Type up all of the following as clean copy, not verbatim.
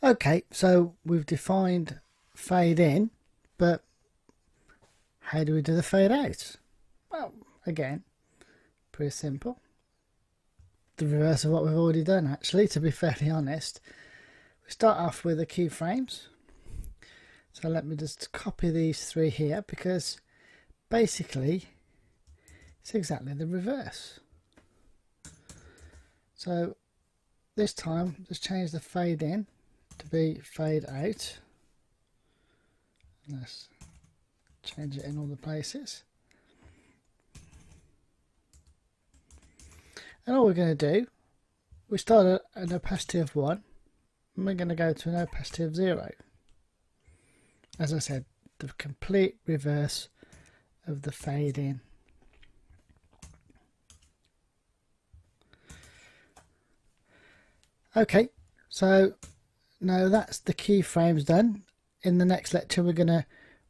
Okay, so we've defined fade in, but how do we do the fade out? Well, again, pretty simple. The reverse of what we've already done, actually, to be fairly honest. We start off with the keyframes. So let me just copy these three here, because basically it's exactly the reverse. So this time, just change the fade in to be fade out. Let's change it in all the places. And all we're going to do, we start at an opacity of 1, and we're going to go to an opacity of 0. As I said, the complete reverse of the fade in. Okay, so now that's the keyframes done. In the next lecture we're going to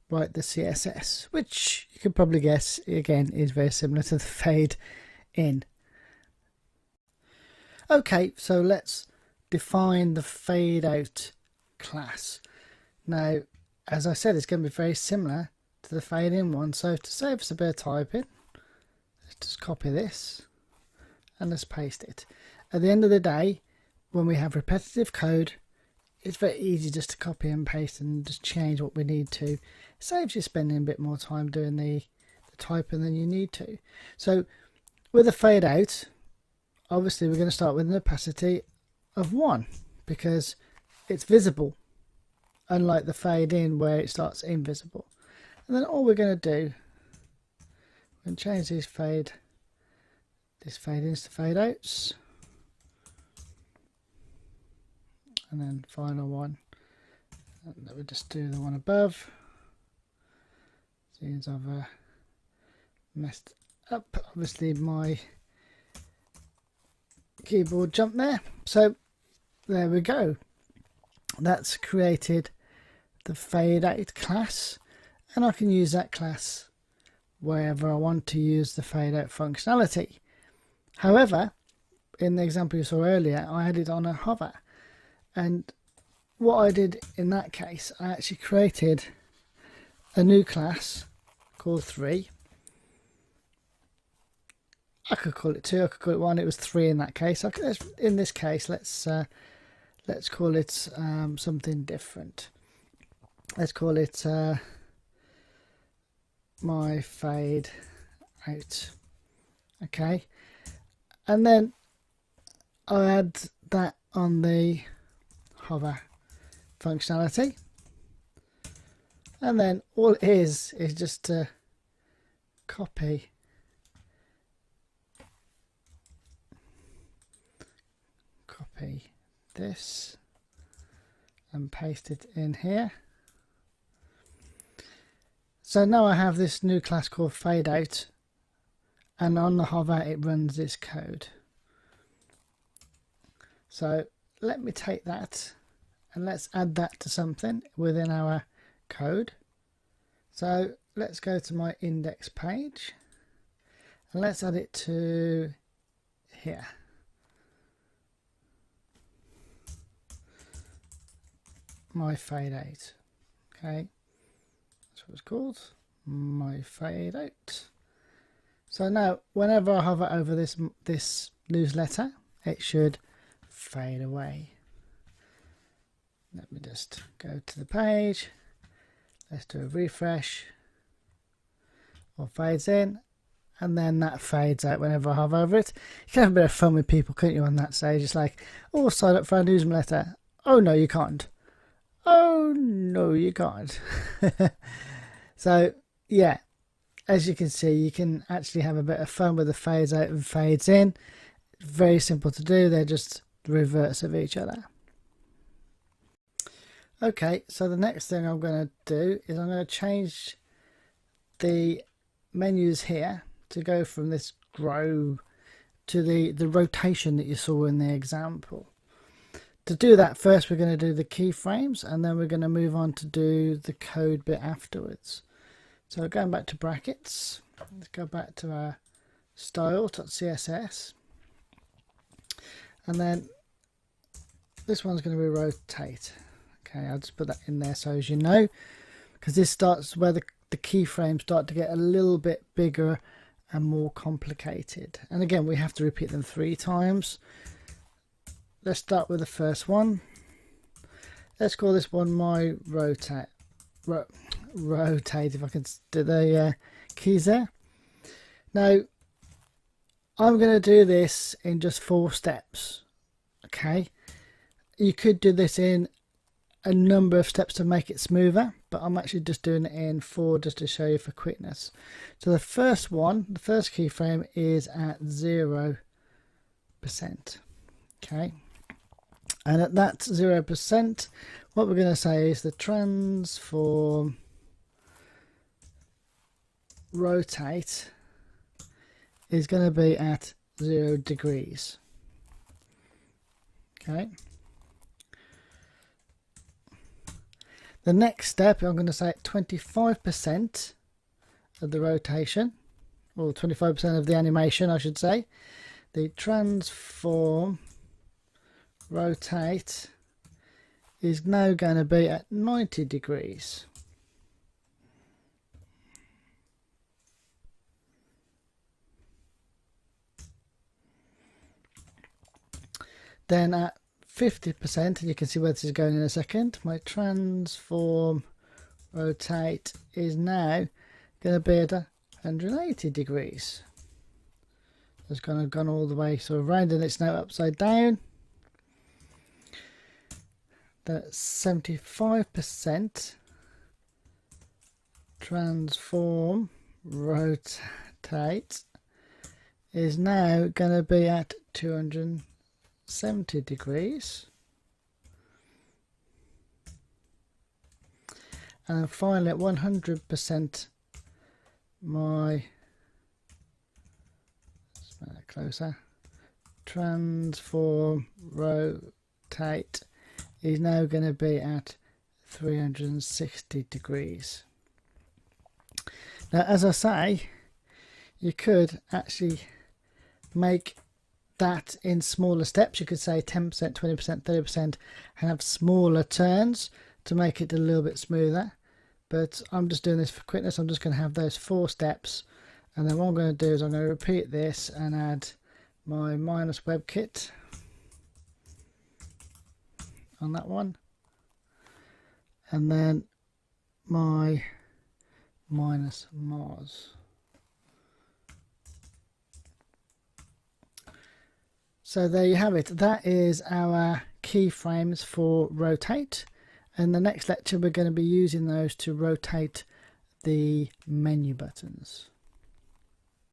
write the CSS, which you can probably guess again is very similar to the fade in. Okay, so let's define the fade out class. Now, as I said, it's going to be very similar to the fade in one. So to save us a bit of typing, let's just copy this and let's paste it. At the end of the day, when we have repetitive code, it's very easy just to copy and paste and just change what we need to. It saves you spending a bit more time doing the typing than you need to. So with a fade out, obviously we're going to start with an opacity of 1 because it's visible, unlike the fade in where it starts invisible. And then all we're going to do, we're going to change these fade ins to fade outs. And then final one, and we'll just do the one above. Seems I've messed up. Obviously my keyboard jumped there. So there we go. That's created the fade out class, and I can use that class wherever I want to use the fade out functionality. However, in the example you saw earlier, I had it on a hover. And what I did in that case, I actually created a new class called 3. I could call it 2, I could call it 1. It was 3 in that case. In this case, let's call it something different. Let's call it my fade out. Okay, and then I add that on the hover functionality, and then all it is just to copy this and paste it in here. So now I have this new class called fade out, and on the hover it runs this code. So let me take that and let's add that to something within our code. So let's go to my index page and let's add it to here. My fade out. Okay, that's what it's called, my fade out. So now whenever I hover over this newsletter, it should fade away. Let me just go to the page, let's do a refresh, or fades in, and then that fades out whenever I hover over it. You can have a bit of fun with people, can't you, on that stage? It's like, oh, sign up for our newsletter. Oh no, you can't. Oh no, you can't. So yeah, as you can see, you can actually have a bit of fun with the fades out and fades in. Very simple to do, they're just the reverse of each other. Okay, so the next thing I'm going to do is I'm going to change the menus here to go from this grow to the rotation that you saw in the example. To do that, first we're going to do the keyframes, and then we're going to move on to do the code bit afterwards. So going back to brackets, let's go back to our style.css, and then this one's going to be rotate. Okay, I'll just put that in there so as you know, because this starts where the keyframes start to get a little bit bigger and more complicated. And again, we have to repeat them 3 times. Let's start with the first one. Let's call this one my rotate. Rotate, if I can do the keys there. Now, I'm going to do this in just 4 steps. Okay, you could do this in a number of steps to make it smoother, but I'm actually just doing it in 4 just to show you for quickness. So the first one, the first keyframe is at 0%. Okay, and at that 0%, what we're going to say is the transform rotate is going to be at 0 degrees. Okay. The next step, I'm going to say 25% of the rotation, or 25% of the animation, I should say. The transform rotate is now going to be at 90 degrees. Then at 50%, and you can see where this is going in a second, my transform rotate is now going to be at 180 degrees. It's kind of gone all the way sort of round, and it's now upside down. Then at 75%, transform rotate is now going to be at 270 degrees. And finally at 100%, my, let's make that closer, transform rotate is now going to be at 360 degrees. Now, as I say, you could actually make that in smaller steps. You could say 10%, 20%, 30%, and have smaller turns to make it a little bit smoother. But I'm just doing this for quickness. I'm just going to have those 4 steps, and then what I'm going to do is I'm going to repeat this and add my minus WebKit on that one, and then my minus Mars. So there you have it. That is our keyframes for rotate. In the next lecture, we're going to be using those to rotate the menu buttons.